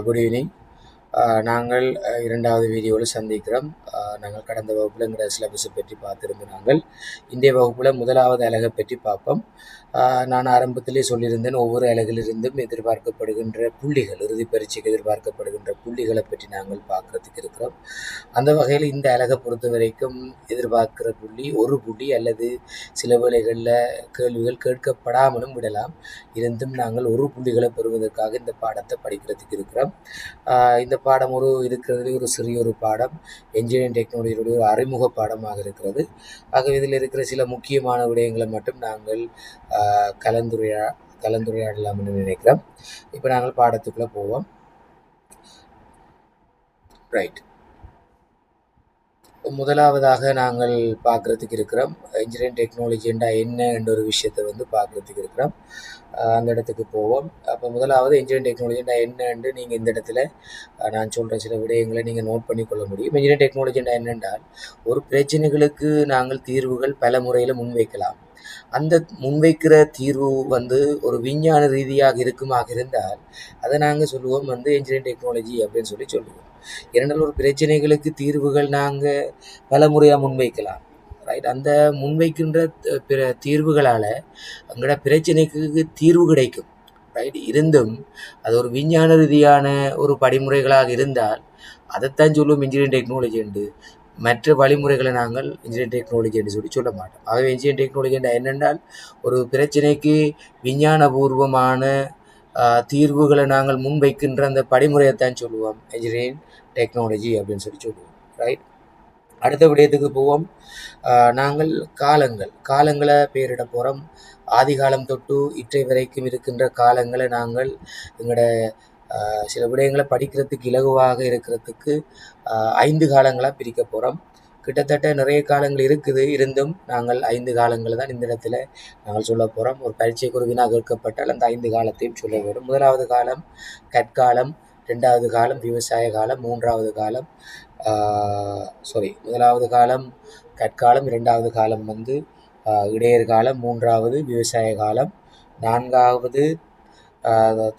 Good evening. நாங்கள் இரண்டாவது வீடியோவில் சந்திக்கிறோம். நாங்கள் கடந்த வகுப்பில் எங்களோட சிலபஸை பற்றி பார்த்துருந்து நாங்கள் இன்றைய வகுப்பில் முதலாவது அலகை பற்றி பார்ப்போம். நான் ஆரம்பத்திலே சொல்லியிருந்தேன், ஒவ்வொரு அலகிலிருந்தும் எதிர்பார்க்கப்படுகின்ற புள்ளிகள், இறுதி பரீட்சைக்கு எதிர்பார்க்கப்படுகின்ற புள்ளிகளை பற்றி நாங்கள் பார்க்கறதுக்கு இருக்கிறோம். அந்த வகையில் இந்த அலகை பொறுத்த வரைக்கும் எதிர்பார்க்கிற புள்ளி ஒரு புள்ளி அல்லது சில வேளைகளில் கேள்விகள் கேட்கப்படாமலும் விடலாம். இருந்தும் நாங்கள் ஒரு புள்ளிகளை பெறுவதற்காக இந்த பாடத்தை படிக்கிறதுக்கு இருக்கிறோம். இந்த பாடம் இருக்கிறதுலே ஒரு சிறிய ஒரு பாடம், என்ஜினியரிங் டெக்னாலஜியுடைய ஒரு அறிமுக பாடமாக இருக்கிறது. ஆகவே இதில் இருக்கிற சில முக்கியமான விடயங்களை மட்டும் நாங்கள் கலந்துரையாடலாம் என்று நினைக்கிறோம். இப்போ நாங்கள் பாடத்துக்குள்ளே போவோம். ரைட், முதலாவதாக நாங்கள் பார்க்குறதுக்கு இருக்கிறோம் இன்ஜினியரிங் டெக்னாலஜின்றா என்ன என்ற ஒரு விஷயத்தை பார்க்குறதுக்கு இருக்கிறோம். அந்த இடத்துக்கு போவோம். அப்போ முதலாவது இன்ஜினியரிங் டெக்னாலஜின்றா என்னன்னு நீங்கள் இந்த இடத்துல நான் சொல்கிற சில விடயங்களை நீங்கள் நோட் பண்ணி கொள்ள முடியும். இன்ஜினியரிங் டெக்னாலஜின்றா என்னென்றால், ஒரு பிரச்சனைகளுக்கு நாங்கள் தீர்வுகள் பல முறையில் முன்வைக்கலாம். அந்த முன்வைக்கிற தீர்வு ஒரு விஞ்ஞான ரீதியாக இருக்குமாக இருந்தால் அதை நாங்கள் சொல்லுவோம் இன்ஜினியரிங் டெக்னாலஜி அப்படின்னு சொல்லுவோம். இரண்டால் ஒரு பிரச்சனைகளுக்கு தீர்வுகள் நாங்கள் பல முறையாக முன்வைக்கலாம். ரைட், அந்த முன்வைக்கின்ற தீர்வுகளால் அங்கட பிரச்சனைக்கு தீர்வு கிடைக்கும். ரைட், இருந்தும் அது ஒரு விஞ்ஞான ரீதியான ஒரு படிமுறைகளாக இருந்தால் அதைத்தான் சொல்லுவோம் இன்ஜினியரிங் டெக்னாலஜி என்று. மற்ற வழிமுறைகளை நாங்கள் இன்ஜினியரிங் டெக்னாலஜி என்று சொல்ல மாட்டோம். ஆகவே இன்ஜினியரிங் டெக்னாலஜி என்னென்றால், ஒரு பிரச்சனைக்கு விஞ்ஞானபூர்வமான தீர்வுகளை நாங்கள் முன்வைக்கின்ற அந்த படிமுறையைத்தான் சொல்லுவோம் இன்ஜினியரிங் டெக்னாலஜி அப்படின்னு சொல்லுவோம். ரைட், அடுத்த விடயத்துக்கு போவோம். நாங்கள் காலங்களை பெயரிட போகிறோம். ஆதிகாலம் தொட்டு இற்றை வரைக்கும் இருக்கின்ற காலங்களை நாங்கள் எங்களோட சில விடயங்களை படிக்கிறதுக்கு இலகுவாக இருக்கிறதுக்கு 5 காலங்களாக பிரிக்க போகிறோம். கிட்டத்தட்ட நிறைய காலங்கள் இருக்குது, இருந்தும் நாங்கள் 5 காலங்களை தான் இந்த இடத்துல நாங்கள் சொல்ல போகிறோம். ஒரு பரீட்சைக்கு ஒரு வினா கேட்கப்பட்டால் அந்த 5 காலத்தையும் சொல்ல வேண்டும். முதலாவது காலம் கற்காலம், இரண்டாவது காலம் விவசாய காலம், முதலாவது காலம் கற்காலம், இரண்டாவது காலம் இடையர் காலம், மூன்றாவது விவசாய காலம், நான்காவது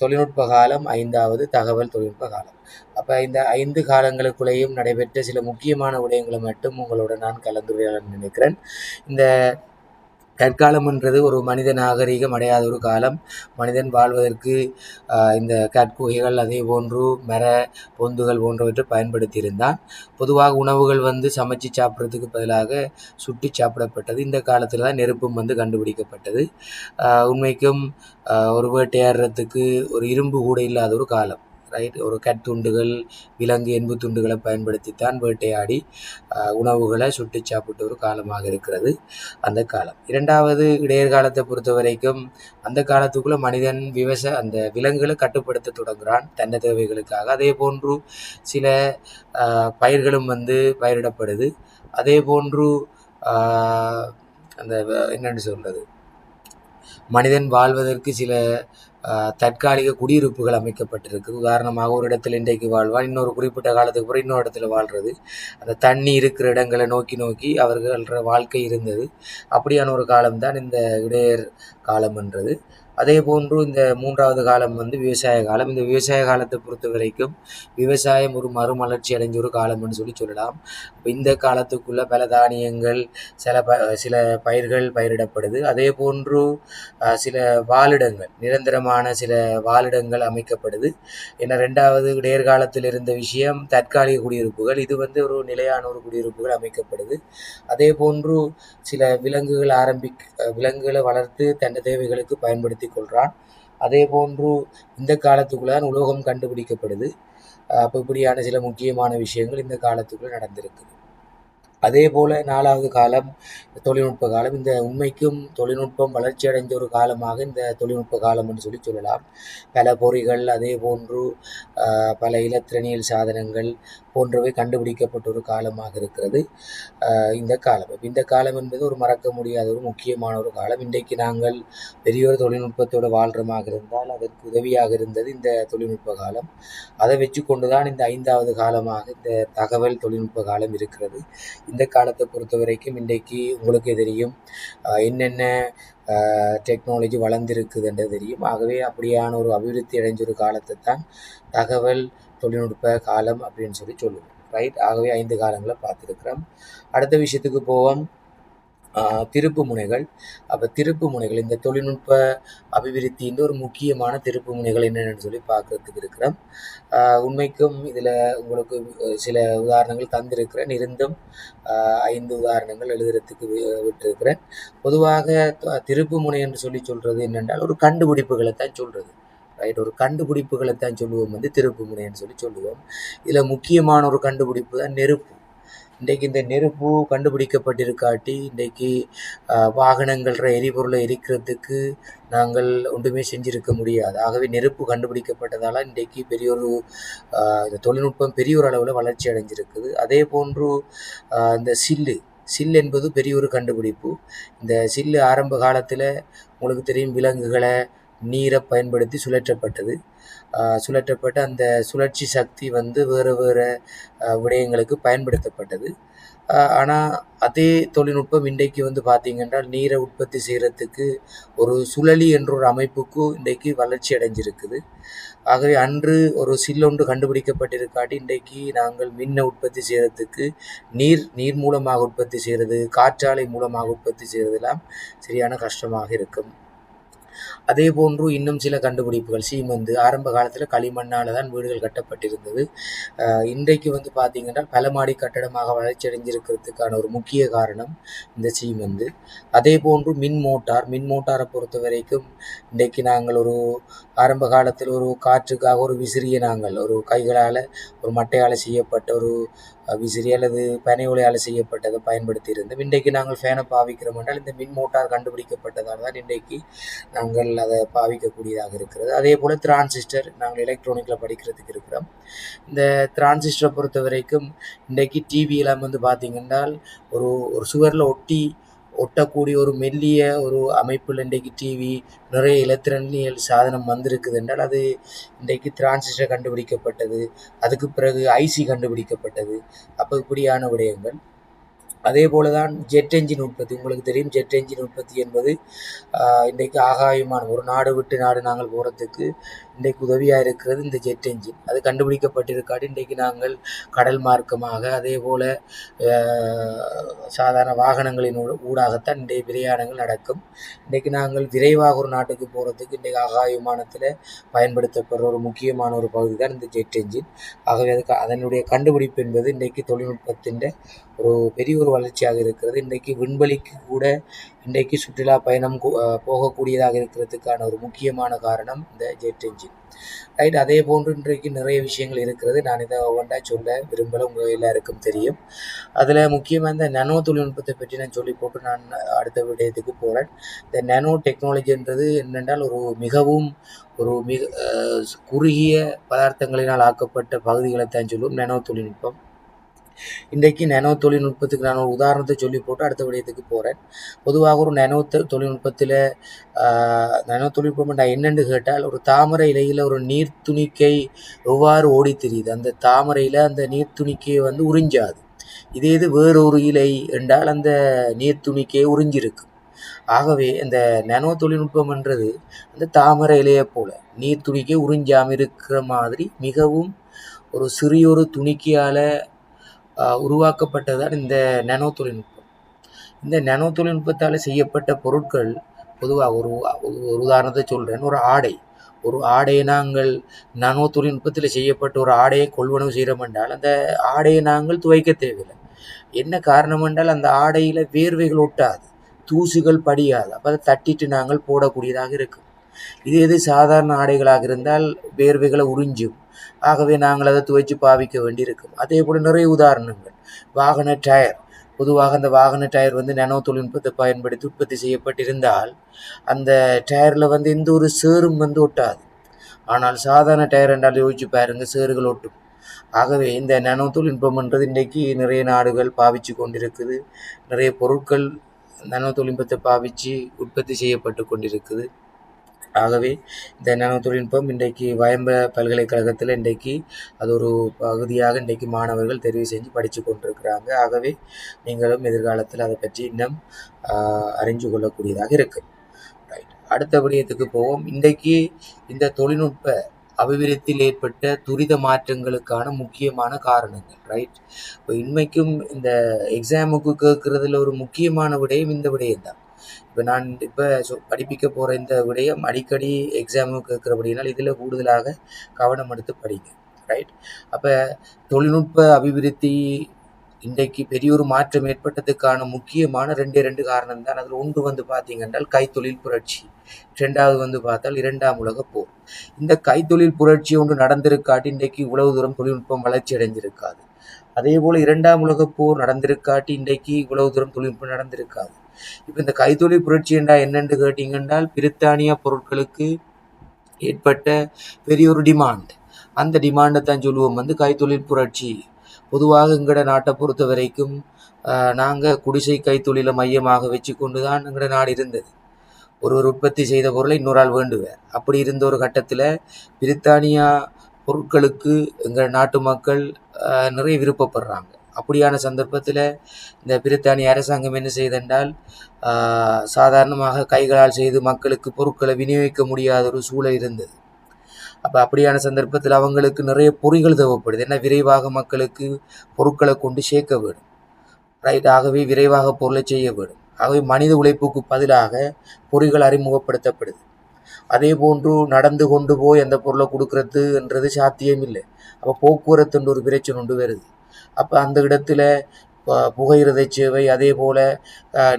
தொழில்நுட்ப காலம், ஐந்தாவது தகவல் தொழில்நுட்ப காலம். அப்போ இந்த 5 காலங்களுக்குள்ளேயும் நடைபெற்ற சில முக்கியமான விடயங்களை மட்டும் உங்களோட நான் கலந்துரையாட நினைக்கிறேன். இந்த கற்காலம்ன்றது ஒரு மனித நாகரிகம் அடையாத ஒரு காலம். மனிதன் வாழ்வதற்கு இந்த கற்குகைகள், அதே போன்று மர பொந்துகள் போன்றவற்றை பயன்படுத்தி இருந்தான். பொதுவாக உணவுகள் சமைச்சு சாப்பிட்றதுக்கு பதிலாக சுட்டி சாப்பிடப்பட்டது. இந்த காலத்தில் தான் நெருப்பும் கண்டுபிடிக்கப்பட்டது. உண்மைக்கும் ஒரு வேட்டையாடுறதுக்கு ஒரு இரும்பு கூட இல்லாத ஒரு காலம். ரைட், ஒரு கற்துண்டுகள், விலங்கு எண்பு துண்டுகளை பயன்படுத்தித்தான் வேட்டையாடி உணவுகளை சுட்டி சாப்பிட்ட ஒரு காலமாக இருக்கிறது அந்த காலம். இரண்டாவது இடையர் காலத்தை பொறுத்த வரைக்கும் அந்த காலத்துக்குள்ள மனிதன் அந்த விலங்குகளை கட்டுப்படுத்த தொடங்குகிறான் தன்னை தேவைகளுக்காக. அதே போன்று சில பயிர்களும் பயிரிடப்படுது. அதே போன்று அந்த என்னென்னு சொல்றது, மனிதன் வாழ்வதற்கு சில தற்காலிக குடியிருப்புகள் அமைக்கப்பட்டிருக்கு. உதாரணமாக, ஒரு இடத்துல இன்றைக்கு வாழ்வான், இன்னொரு குறிப்பிட்ட காலத்துக்கு அப்புறம் இன்னொரு இடத்துல வாழ்றது. அந்த தண்ணி இருக்கிற இடங்களை நோக்கி அவர்கள வாழ்க்கை இருந்தது. அப்படியான ஒரு காலம்தான் இந்த இடையர் காலம்ன்றது. அதே போன்று இந்த மூன்றாவது காலம் விவசாய காலம். இந்த விவசாய காலத்தை பொறுத்த வரைக்கும் விவசாயம் ஒரு மறுமலர்ச்சி அடைஞ்ச ஒரு காலம்னு சொல்லலாம். இந்த காலத்துக்குள்ள பல தானியங்கள், சில பயிர்கள் பயிரிடப்படுது. அதே போன்று சில வாழிடங்கள், நிரந்தரமான சில வாழிடங்கள் அமைக்கப்படுது. ஏன்னா ரெண்டாவது இடையர் காலத்தில் இருந்த விஷயம் தற்காலிக குடியிருப்புகள். இது ஒரு நிலையான ஒரு குடியிருப்புகள் அமைக்கப்படுது. அதே போன்று சில விலங்குகளை வளர்த்து தன் தேவைகளுக்கு பயன்படுத்தி கொள்கிறான். அதே போன்று இந்த காலத்துக்குள்ளதான் உலோகம் கண்டுபிடிக்கப்படுது. அப்போ இப்படியான சில முக்கியமான விஷயங்கள் இந்த காலத்துக்குள்ள நடந்திருக்கு. அதே போல் நாலாவது காலம் தொழில்நுட்ப காலம். இந்த உண்மைக்கும் தொழில்நுட்பம் வளர்ச்சி அடைஞ்ச ஒரு காலமாக இந்த தொழில்நுட்ப காலம் என்று சொல்லலாம். பல பொறிகள், அதே போன்று பல இலத்திரனியல் சாதனங்கள் போன்றவை கண்டுபிடிக்கப்பட்ட ஒரு காலமாக இருக்கிறது இந்த காலம். இந்த காலம் என்பது ஒரு மறக்க முடியாத ஒரு முக்கியமான ஒரு காலம். இன்றைக்கு நாங்கள் பெரியோர் தொழில்நுட்பத்தோடு வாழ்றமாக இருந்தால் அதற்கு உதவியாக இருந்தது இந்த தொழில்நுட்ப காலம். அதை வச்சு கொண்டு தான் இந்த 5வது காலமாக இந்த தகவல் தொழில்நுட்ப காலம் இருக்கிறது. இந்த காலத்தை பொறுத்த வரைக்கும் இன்றைக்கு உங்களுக்கே தெரியும் என்னென்ன டெக்னாலஜி வளர்ந்திருக்குதுன்றது தெரியும். ஆகவே அப்படியான ஒரு அபிவிருத்தி அடைஞ்ச ஒரு காலத்தை தான் தகவல் தொழில்நுட்ப காலம் அப்படின்னு சொல்லுவோம். ரைட். ஆகவே 5 காலங்களை பார்த்துருக்கிறோம். அடுத்த விஷயத்துக்கு போவோம். திருப்பு முனைகள். அப்போ திருப்பு முனைகள், இந்த தொழில்நுட்ப அபிவிருத்தின்ற ஒரு முக்கியமான திருப்பு முனைகள் என்னென்னு சொல்லி பார்க்கறதுக்கு இருக்கிறோம். உண்மைக்கும் இதில் உங்களுக்கு சில உதாரணங்கள் தந்திருக்கிறேன். இருந்தும் 5 உதாரணங்கள் எழுதுறதுக்கு விட்டிருக்கிறேன். பொதுவாக திருப்பு முனை என்று சொல்கிறது என்னென்றால் ஒரு கண்டுபிடிப்புகளை தான் சொல்கிறது. ரைட். ஒரு கண்டுபிடிப்புகளை தான் சொல்லுவோம் திருப்பு முனைன்னு சொல்லுவோம். இதில் முக்கியமான ஒரு கண்டுபிடிப்பு தான் நெருப்பு. இன்றைக்கு இந்த நெருப்பு கண்டுபிடிக்கப்பட்டிருக்காட்டி இன்றைக்கு வாகனங்கள்ற எரிபொருளை எரிக்கிறதுக்கு நாங்கள் ஒன்றுமே செஞ்சிருக்க முடியாது. ஆகவே நெருப்பு கண்டுபிடிக்கப்பட்டதால் இன்றைக்கு இந்த தொழில்நுட்பம் பெரிய ஒரு அளவில் வளர்ச்சி அடைஞ்சிருக்குது. அதே போன்று இந்த சில் என்பது பெரிய ஒரு கண்டுபிடிப்பு. இந்த சில்லு ஆரம்ப காலத்தில் உங்களுக்கு தெரியும், விலங்குகளை நீரை பயன்படுத்தி சுழற்றப்பட்ட அந்த சுழற்சி சக்தி வேறு விடயங்களுக்கு பயன்படுத்தப்பட்டது. ஆனால் அதே தொழில்நுட்பம் இன்றைக்கு பார்த்திங்கன்னா நீரை உற்பத்தி செய்கிறதுக்கு ஒரு சுழலி என்ற ஒரு அமைப்புக்கு இன்றைக்கு வளர்ச்சி அடைஞ்சிருக்குது. ஆகவே அன்று ஒரு சில்லொன்று கண்டுபிடிக்கப்பட்டிருக்காட்டி இன்றைக்கு நாங்கள் மின்னை உற்பத்தி செய்கிறதுக்கு நீர் மூலமாக உற்பத்தி செய்கிறது, காற்றாலை மூலமாக உற்பத்தி செய்கிறதுலாம் சரியான கஷ்டமாக இருக்கும். அதே போன்று இன்னும் சில கண்டுபிடிப்புகள். சீமெந்து ஆரம்ப காலத்தில் களிமண்ணால் தான் வீடுகள் கட்டப்பட்டிருந்தது. இன்றைக்கு பார்த்திங்கன்னா பல மாடி கட்டடமாக வளர்ச்சி அடைஞ்சிருக்கிறதுக்கான ஒரு முக்கிய காரணம் இந்த சீமெந்து. அதே போன்று மின் மோட்டாரை பொறுத்த வரைக்கும் இன்றைக்கு நாங்கள் ஒரு ஆரம்ப காலத்தில் ஒரு காற்றுக்காக ஒரு விசிறியை நாங்கள் ஒரு கைகளால் ஒரு மட்டையால் செய்யப்பட்ட ஒரு விசிறி அல்லது பனை ஒலையால் செய்யப்பட்டதை பயன்படுத்தி இருந்தோம். இன்றைக்கு நாங்கள் ஃபேனை பாவிக்கிறோம் என்றால் இந்த மின் மோட்டார் கண்டுபிடிக்கப்பட்டதால் தான் இன்றைக்கு நாங்கள் அதை பாவிக்கக்கூடியதாக இருக்கிறது. அதே போல் டிரான்சிஸ்டர், நாங்கள் எலக்ட்ரானிக்கில் படிக்கிறதுக்கு இருக்கிறோம். இந்த டிரான்சிஸ்டரை பொறுத்த வரைக்கும் இன்றைக்கு டிவியெல்லாம் பார்த்திங்கன்னா ஒரு சுவரில் ஒட்டக்கூடிய ஒரு மெல்லிய ஒரு அமைப்பில் இன்றைக்கு டிவி நிறைய எலக்ட்ரானியல் சாதனம் வந்திருக்குது என்றால் அது இன்றைக்கு டிரான்சிஸ்டர் கண்டுபிடிக்கப்பட்டது. அதுக்கு பிறகு ஐசி கண்டுபிடிக்கப்பட்டது. அப்போ இப்படியான விடயங்கள். அதே போல தான் ஜெட் என்ஜின் உற்பத்தி. உங்களுக்கு தெரியும், ஜெட் என்ஜின் உற்பத்தி என்பது இன்றைக்கு ஆகாயமான ஒரு நாடு விட்டு நாடு நாங்கள் போகிறதுக்கு இன்றைக்கு உதவியாக இருக்கிறது இந்த ஜெட் என்ஜின். அது கண்டுபிடிக்கப்பட்டிருக்காட்டி இன்றைக்கு நாங்கள் கடல் மார்க்கமாக அதே போல் சாதாரண வாகனங்களின் ஊடாகத்தான் இன்றைய பிரயாணங்கள் நடக்கும். இன்றைக்கு நாங்கள் விரைவாக ஒரு நாட்டுக்கு போகிறதுக்கு இன்றைக்கு ஆகாய விமானத்தில் பயன்படுத்தப்படுற ஒரு முக்கியமான ஒரு பகுதி தான் இந்த ஜெட் என்ஜின். ஆகவே அதனுடைய கண்டுபிடிப்பு என்பது இன்றைக்கு தொழில்நுட்பத்தின் ஒரு பெரிய ஒரு வளர்ச்சியாக இருக்கிறது. இன்றைக்கு விண்வெளிக்கு கூட இன்றைக்கு சுற்றுலா பயணம் போகக்கூடியதாக இருக்கிறதுக்கான ஒரு முக்கியமான காரணம் இந்த ஜெட் என்ஜின். ரைட். அதே போன்று இன்றைக்கு நிறைய விஷயங்கள் இருக்கிறது. நான் இதை ஒவ்வொன்றா சொல்ல விரும்பல, உங்கள் எல்லாருக்கும் தெரியும். அதில் முக்கியமாக இந்த நானோ தொழில்நுட்பத்தை பற்றி நான் சொல்லி போட்டு நான் அடுத்த விடயத்துக்கு போகிறேன். இந்த நானோ டெக்னாலஜின்றது என்னென்றால் மிகவும் குறுகிய பதார்த்தங்களினால் ஆக்கப்பட்ட பகுதிகளை தான் சொல்லுவோம் நானோ தொழில்நுட்பம். இன்றைக்கு நானோ தொழில்நுட்பத்துக்கு நான் ஒரு உதாரணத்தை சொல்லி போட்டு அடுத்த விடயத்துக்கு போகிறேன். பொதுவாக ஒரு நானோ தொழில்நுட்பத்தில் நானோ தொழில்நுட்பம் என்னென்னு கேட்டால், ஒரு தாமரை இலையில் ஒரு நீர்த்துணிக்கை எவ்வாறு ஓடி தெரியுது, அந்த தாமரையில் அந்த நீர்த்துணிக்கையை உறிஞ்சாது. இது வேறொரு இலை என்றால் அந்த நீர்த்துணிக்கையை உறிஞ்சிருக்கு. ஆகவே இந்த நானோ தொழில்நுட்பம் என்றது அந்த தாமரை இலையை போல நீர்த்துணிக்கை உறிஞ்சாமல் இருக்கிற மாதிரி மிகவும் ஒரு சிறியொரு துணிக்கையால் உருவாக்கப்பட்டதான் இந்த நானோ தொழில்நுட்பம். இந்த நானோ தொழில்நுட்பத்தால் செய்யப்பட்ட பொருட்கள் பொதுவாக ஒரு உதாரணத்தை சொல்கிறேன். ஒரு ஆடையை நாங்கள் நானோ தொழில்நுட்பத்தில் செய்யப்பட்ட ஒரு ஆடையை கொள்வனவு செய்கிறோம் என்றால் அந்த ஆடையை நாங்கள் துவைக்க தேவையில்லை. என்ன காரணம் என்றால் அந்த ஆடையில் வேர்வைகள் ஒட்டாது, தூசுகள் படியாது. அப்போ அதை தட்டிட்டு நாங்கள் போடக்கூடியதாக இருக்கும். இது சாதாரண ஆடைகளாக இருந்தால் வேர்வைகளை உறிஞ்சும். ஆகவே நாங்கள் அதை துவைச்சு பாவிக்க வேண்டியிருக்கும். அதே போல் நிறைய உதாரணங்கள். வாகன டயர். பொதுவாக அந்த வாகன டயர் நானோ தொழில்நுட்பத்தை பயன்படுத்தி உற்பத்தி செய்யப்பட்டிருந்தால் அந்த டயரில் எந்த ஒரு சேரும் ஒட்டாது. ஆனால் சாதாரண டயர் என்றால் யோசிச்சு பாருங்க, சேறுகள் ஒட்டும். ஆகவே இந்த நானோ தொழில்நுட்பம்ன்றது இன்றைக்கு நிறைய நாடுகள் பாவிச்சு கொண்டிருக்குது. நிறைய பொருட்கள் நானோ தொழில்நுட்பத்தை பாவிச்சு உற்பத்தி செய்யப்பட்டு கொண்டிருக்குது. ஆகவே இந்த நானோ தொழில்நுட்பம் இன்றைக்கு வயம்ப பல்கலைக்கழகத்தில் இன்றைக்கு அது ஒரு பகுதியாக இன்றைக்கு மாணவர்கள் தெரிவு செஞ்சு படித்து கொண்டிருக்கிறாங்க. ஆகவே நீங்களும் எதிர்காலத்தில் அதை பற்றி இன்னும் அறிஞ்சு கொள்ளக்கூடியதாக இருக்குது. அடுத்த விடயத்துக்கு போவோம். இன்றைக்கு இந்த தொழில்நுட்ப அபிவிருத்தியில் ஏற்பட்ட துரித மாற்றங்களுக்கான முக்கியமான காரணங்கள், ரைட்? இப்போ இன்மைக்கும் இந்த எக்ஸாமுக்கு கேட்குறதுல ஒரு முக்கியமான விடயம் இந்த விடயம் தான். இப்போ நான் இப்போ படிப்பிக்க போகிற இந்த விடயம் அடிக்கடி எக்ஸாமுக்கு கேட்குறபடினால் இதில் கூடுதலாக கவனம் எடுத்து படிங்க, ரைட்? அப்போ தொழில்நுட்ப அபிவிருத்தி இன்றைக்கு பெரிய ஒரு மாற்றம் ஏற்பட்டதுக்கான முக்கியமான ரெண்டு காரணம் தான். அதில் ஒன்று பார்த்தீங்கன்றால் கைத்தொழில் புரட்சி, ரெண்டாவது பார்த்தால் 2ஆம் உலகப் போர். இந்த கைத்தொழில் புரட்சி ஒன்று நடந்திருக்காட்டி இன்றைக்கு இவ்வளவு தூரம் தொழில்நுட்பம் வளர்ச்சி அடைஞ்சிருக்காது. அதே போல் 2ஆம் உலகப் போர் நடந்திருக்காட்டி இன்றைக்கு இவ்வளவு தூரம் தொழில்நுட்பம் நடந்திருக்காது. இப்போ இந்த கைத்தொழில் புரட்சி என்றால் என்னென்று கேட்டீங்கன்றால் பிரித்தானிய பொருட்களுக்கு ஏற்பட்ட பெரிய ஒரு டிமாண்ட், அந்த டிமாண்டை தான் சொல்லுவோம் கைத்தொழில் புரட்சி. பொதுவாக எங்களோட நாட்டை பொறுத்த வரைக்கும் நாங்கள் குடிசை கைத்தொழிலை மையமாக வச்சு கொண்டு தான் எங்களோட நாடு இருந்தது. ஒரு உற்பத்தி செய்த பொருளை இன்னொரு ஆள் வேண்டுவார். அப்படி இருந்த ஒரு கட்டத்தில் பிரித்தானியா பொருட்களுக்கு எங்கள் நாட்டு மக்கள் நிறைய விருப்பப்படுறாங்க. அப்படியான சந்தர்ப்பத்தில் இந்த பிரித்தானிய அரசாங்கம் என்ன செய்தென்றால் சாதாரணமாக கைகளால் செய்து மக்களுக்கு பொருட்களை விநியோகிக்க முடியாத ஒரு சூழல் இருந்தது. அப்போ அப்படியான சந்தர்ப்பத்தில் அவங்களுக்கு நிறைய பொறிகள் தேவைப்படுது. ஏன்னா விரைவாக மக்களுக்கு பொருட்களை கொண்டு சேர்க்க வேண்டும், ரைட்? ஆகவே விரைவாக பொருளை செய்ய வேண்டும். ஆகவே மனித உழைப்புக்கு பதிலாக பொறிகள் அறிமுகப்படுத்தப்படுது. அதே போன்று நடந்து கொண்டு போய் அந்த பொருளை கொடுக்கறதுன்றது சாத்தியம் இல்லை. அப்போ போக்குவரத்து ஒரு பிரச்சனை ஒன்று வருது. அப்போ அந்த இடத்துல புகையிரத சேவை, அதே போல்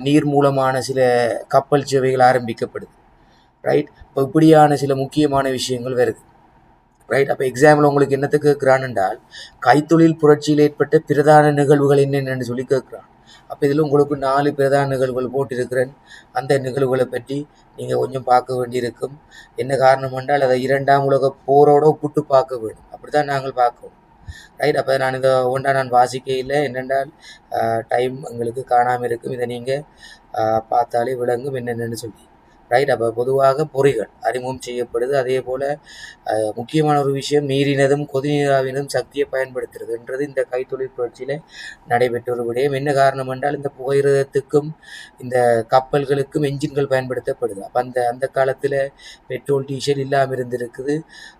நீர் மூலமான சில கப்பல் சேவைகள் ஆரம்பிக்கப்படுது, ரைட்? இப்போ இப்படியான சில முக்கியமான விஷயங்கள் வருது, ரைட்? அப்போ எக்ஸாம்பிள் உங்களுக்கு என்னத்தை கேட்குறான் என்றால் கைத்தொழில் புரட்சியில் ஏற்பட்ட பிரதான நிகழ்வுகள் என்னென்னு சொல்லி கேட்குறான். அப்போ இதில் உங்களுக்கு 4 பிரதான நிகழ்வுகள் போட்டிருக்கிறேன். அந்த நிகழ்வுகளை பற்றி நீங்கள் கொஞ்சம் பார்க்க வேண்டியிருக்கும். என்ன காரணம் என்றால் அதை 2ஆம் உலகப் போரோடு ஒப்பிட்டு பார்க்க வேண்டும். அப்படி தான் நாங்கள் பார்க்கணும், ரைட்? அப்போ நான் இதை நான் வாசிக்கையில் என்னென்றால் டைம் எங்களுக்கு காணாமல் இருக்கும். இதை நீங்கள் பார்த்தாலே விளங்கும் என்னென்னு சொல்லி, ரைட்? அப்போ பொதுவாக பொறிகள் அறிமுகம் செய்யப்படுது. அதே போல் முக்கியமான ஒரு விஷயம் நீரினதும் கொதிநீராவினதும் சக்தியை பயன்படுத்துறதுன்றது இந்த கைத்தொழில் புரட்சியில் நடைபெற்ற ஒரு விடயம். என்ன காரணம் என்றால் இந்த புகையிரதத்துக்கும் இந்த கப்பல்களுக்கும் என்ஜின்கள் பயன்படுத்தப்படுது. அப்போ அந்த காலத்தில் பெட்ரோல் டீசல் இல்லாமல் இருந்திருக்குது.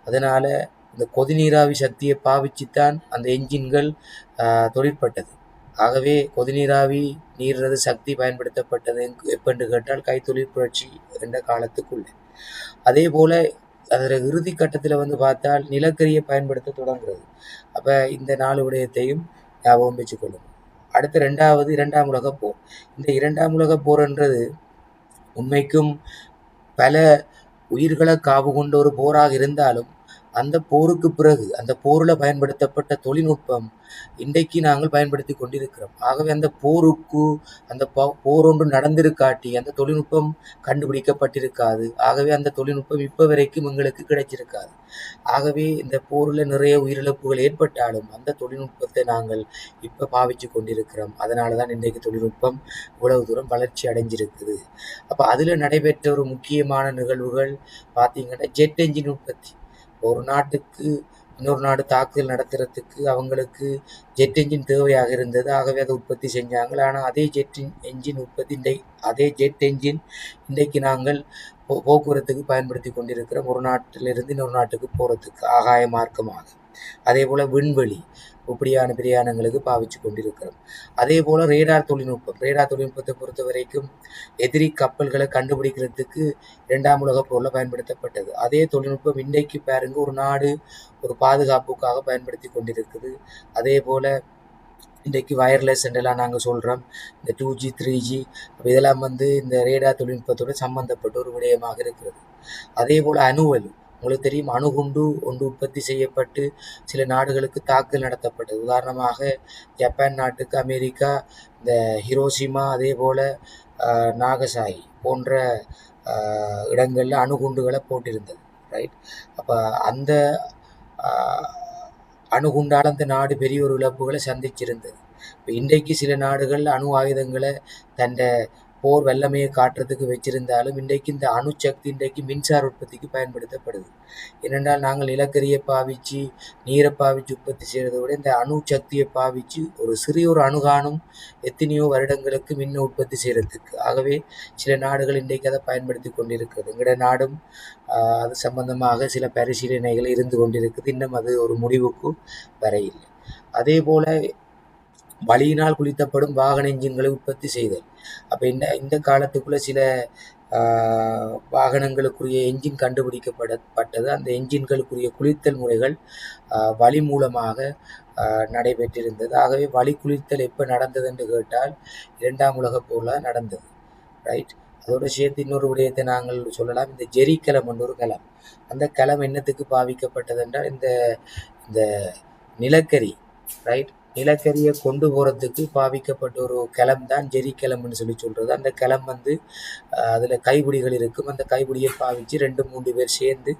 அதனால் இந்த கொதிநீராவி சக்தியை பாவிச்சுத்தான் அந்த என்ஜின்கள் தொழிற்பட்டது. ஆகவே கொதிநீராவி நீரது சக்தி பயன்படுத்தப்பட்டது எப்பென்று கேட்டால் கைத்தொழில் புரட்சி என்ற காலத்துக்குள்ளே. அதே போல் அதில் இறுதி கட்டத்தில் பார்த்தால் நிலக்கரியை பயன்படுத்த தொடங்குறது. அப்போ இந்த 4 விடயத்தையும் ஞாபகம் வச்சுக்கொள்ளும். அடுத்து 2ஆம் உலகப் போர். இந்த 2ஆம் உலகப் போர்ன்றது உண்மைக்கும் பல உயிர்களை காவு கொண்ட ஒரு போராக இருந்தாலும் அந்த போருக்கு பிறகு அந்த போரில் பயன்படுத்தப்பட்ட தொழில்நுட்பம் இன்றைக்கு நாங்கள் பயன்படுத்தி கொண்டிருக்கிறோம். ஆகவே அந்த போருக்கு அந்த போர் ஒன்று நடந்திருக்காட்டி அந்த தொழில்நுட்பம் கண்டுபிடிக்கப்பட்டிருக்காது. ஆகவே அந்த தொழில்நுட்பம் இப்போ வரைக்கும் எங்களுக்கு கிடைச்சிருக்காது. ஆகவே இந்த போரில் நிறைய உயிரிழப்புகள் ஏற்பட்டாலும் அந்த தொழில்நுட்பத்தை நாங்கள் இப்போ பாவிச்சு கொண்டிருக்கிறோம். அதனால தான் இன்றைக்கு தொழில்நுட்பம் இவ்வளவு தூரம் வளர்ச்சி அடைஞ்சிருக்குது. அப்போ அதில் நடைபெற்ற ஒரு முக்கியமான நிகழ்வுகள் பார்த்தீங்கன்னா ஜெட் என்ஜின் உற்பத்தி. ஒரு நாட்டுக்கு இன்னொரு நாடு தாக்குதல் நடத்துறதுக்கு அவங்களுக்கு ஜெட் என்ஜின் தேவையாக இருந்தது. ஆகவே அதை உற்பத்தி செஞ்சாங்க. ஆனால் அதே ஜெட் என்ஜின் இன்றைக்கு நாங்கள் போக்குவரத்துக்கு பயன்படுத்தி கொண்டிருக்கிறோம். ஒரு நாட்டிலிருந்து இன்னொரு நாட்டுக்கு போகிறதுக்கு ஆகாய மார்க்கமாக. அதே போல் விண்வெளி இப்படியான பிரயாணங்களுக்கு பாவிச்சு கொண்டிருக்கிறோம். அதே போல் ரேடார் தொழில்நுட்பத்தை பொறுத்த வரைக்கும் எதிரி கப்பல்களை கண்டுபிடிக்கிறதுக்கு 2ஆம் உலகப் போரில் பயன்படுத்தப்பட்டது. அதே தொழில்நுட்பம் இன்றைக்கு பாருங்க ஒரு நாடு ஒரு பாதுகாப்புக்காக பயன்படுத்தி கொண்டிருக்குது. அதே போல் இன்றைக்கு வயர்லெஸ் என்றெல்லாம் நாங்கள் சொல்கிறோம். இந்த 2G 3G இதெல்லாம் இந்த ரேடார் தொழில்நுட்பத்தோடு சம்பந்தப்பட்ட ஒரு விடயமாக இருக்கிறது. அதே போல் அணுவல், உங்களுக்கு தெரியும், அணுகுண்டு ஒன்று உற்பத்தி செய்யப்பட்டு சில நாடுகளுக்கு தாக்குதல் நடத்தப்பட்டது. உதாரணமாக ஜப்பான் நாட்டுக்கு அமெரிக்கா இந்த ஹிரோஷிமா அதே போல் நாகசாகி போன்ற இடங்களில் அணுகுண்டுகளை போட்டிருந்தது, ரைட்? அப்போ அந்த அணுகுண்டால் அந்த நாடு பெரிய ஒரு இழப்புகளை சந்திச்சிருந்தது. இப்போ இன்றைக்கு சில நாடுகள் அணு ஆயுதங்களை தன்னை போர் வல்லமையை காட்டுறதுக்கு வச்சிருந்தாலும் இன்றைக்கு இந்த அணுசக்தி இன்றைக்கு மின்சார உற்பத்திக்கு பயன்படுத்தப்படுது. ஏனென்றால் நாங்கள் நிலக்கரியை பாவிச்சு நீரை பாவிச்சு உற்பத்தி செய்கிறத விட இந்த அணுசக்தியை பாவிச்சு ஒரு சிறிய ஒரு அணுகானும் எத்தனையோ வருடங்களுக்கு மின்ன உற்பத்தி செய்கிறதுக்கு. ஆகவே சில நாடுகள் இன்றைக்கு அதை பயன்படுத்தி கொண்டிருக்கிறது. எங்களோட நாடும் அது சம்பந்தமாக சில பரிசீலனைகள் இருந்து கொண்டிருக்குது. இன்னும் அது ஒரு முடிவுக்கு வரையில்லை. அதே போல வளியினால் குளித்தப்படும் வாகன என்ஜின்களை உற்பத்தி செய்தல். அப்போ இந்த காலத்துக்குள்ள சில வாகனங்களுக்குரிய என்ஜின் கண்டுபிடிக்கப்பட்டது. அந்த என்ஜின்களுக்குரிய குளித்தல் முறைகள் வளி மூலமாக நடைபெற்றிருந்தது. ஆகவே வளி குளித்தல் எப்போ நடந்தது என்று கேட்டால் 2ஆம் உலகப் போரில் நடந்தது. ரைட். அதோட சேர்த்து இன்னொரு விடயத்தை நாங்கள் சொல்லலாம். இந்த ஜெரிக்கலம் என்ற ஒரு கலம். அந்த கலம் என்னத்துக்கு பாவிக்கப்பட்டது என்றால் இந்த நிலக்கரி, ரைட், நிலக்கரியை கொண்டு போகிறதுக்கு பாவிக்கப்பட்ட ஒரு கலம் தான் ஜெரிக்கலம்னு சொல்லி சொல்கிறது. அந்த கலம் அதில் கைப்பிடிகள் இருக்கும். அந்த கைப்பிடியை பாவித்து 2-3 பேர் சேர்ந்து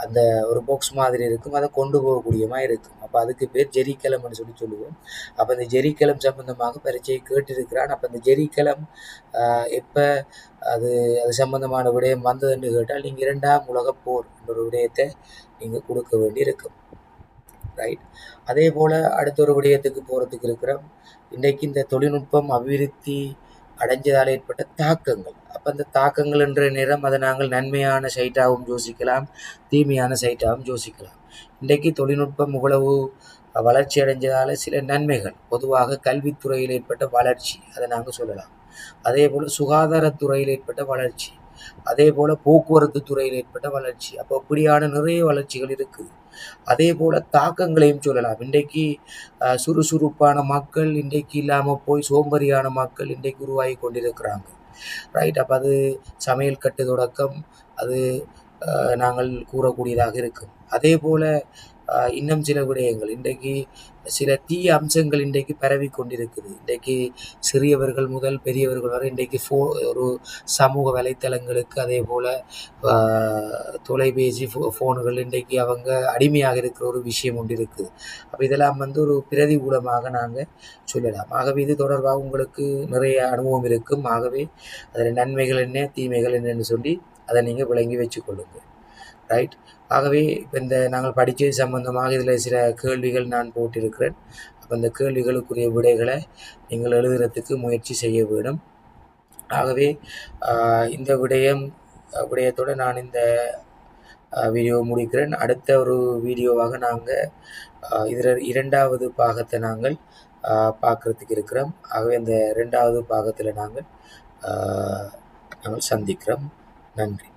அந்த ஒரு பாக்ஸ் மாதிரி இருக்கும், அதை கொண்டு போகக்கூடியமாக இருக்கும். அப்போ அதுக்கு பேர் ஜெரிக்கலம்னு சொல்லி சொல்லுவோம். அப்போ இந்த ஜெரிக்கலம் சம்பந்தமாக பரீட்சையை கேட்டிருக்கிறான். அப்போ இந்த ஜெரிக்கலம் எப்போ அது சம்பந்தமான விடயம் வந்ததுன்னு கேட்டால் நீங்கள் 2ஆம் உலகப் போர் என்ற ஒரு விடயத்தை நீங்கள் கொடுக்க வேண்டி இருக்கும். ரைட். அதே போல் அடுத்த ஒரு விடயத்துக்கு போகிறதுக்கு இருக்கிறோம். இன்றைக்கு இந்த தொழில்நுட்பம் அபிவிருத்தி அடைஞ்சதால் ஏற்பட்ட தாக்கங்கள். அப்போ அந்த தாக்கங்கள் என்ற நேரம் அதை நாங்கள் நன்மையான சைட்டாகவும் யோசிக்கலாம், தீமையான சைட்டாகவும் யோசிக்கலாம். இன்றைக்கு தொழில்நுட்பம் இவ்வளவு வளர்ச்சி அடைஞ்சதால் சில நன்மைகள், பொதுவாக கல்வித்துறையில் ஏற்பட்ட வளர்ச்சி, அதை நாங்கள் சொல்லலாம். அதே போல் சுகாதாரத்துறையில் ஏற்பட்ட வளர்ச்சி, அதே போல் போக்குவரத்து துறையில் ஏற்பட்ட வளர்ச்சி. அப்போ அப்படியான நிறைய வளர்ச்சிகள் இருக்குது. அதே போல் தாக்கங்களையும் சொல்லலாம். இன்றைக்கு சுறுசுறுப்பான மக்கள் இன்றைக்கு இல்லாமல் போய் சோம்பறியான மக்கள் இன்றைக்கு உருவாகி கொண்டிருக்கிறாங்க. ரைட். அப்போ அது சமையல் கட்டு தொடக்கம் அது நாங்கள் கூறக்கூடியதாக இருக்கும். அதே போல் இன்னும் சில விடயங்கள், இன்றைக்கு சில தீய அம்சங்கள் இன்றைக்கு பரவி கொண்டிருக்குது. இன்றைக்கு சிறியவர்கள் முதல் பெரியவர்கள் வரை இன்றைக்கு ஒரு சமூக வலைத்தளங்களுக்கு, அதே போல் தொலைபேசி ஃபோனுகள் இன்றைக்கு அவங்க அடிமையாக இருக்கிற ஒரு விஷயம் ஒன்று இருக்குது. அப்போ இதெல்லாம் ஒரு பிரதிகூலமாக நாங்கள் சொல்லலாம். ஆகவே இது தொடர்பாக உங்களுக்கு நிறைய அனுபவம் இருக்கும். ஆகவே அதில் நன்மைகள் என்ன தீமைகள் என்னன்னு சொல்லி அதை நீங்கள் விளங்கி வச்சுக்கொள்ளுங்கள். ரைட். ஆகவே இப்போ இந்த நாங்கள் படித்தது சம்பந்தமாக இதில் சில கேள்விகள் நான் போட்டிருக்கிறேன். அப்போ அந்த கேள்விகளுக்குரிய விடைகளை நீங்கள் எழுதுறதுக்கு முயற்சி செய்ய வேண்டும். ஆகவே இந்த விடயத்தோடு நான் இந்த வீடியோ முடிக்கிறேன். அடுத்த ஒரு வீடியோவாக நாங்கள் இதில் 2வது பாகத்தை நாங்கள் பார்க்குறதுக்கு இருக்கிறோம். ஆகவே இந்த 2வது பாகத்தில் நாங்கள் சந்திக்கிறோம். நன்றி.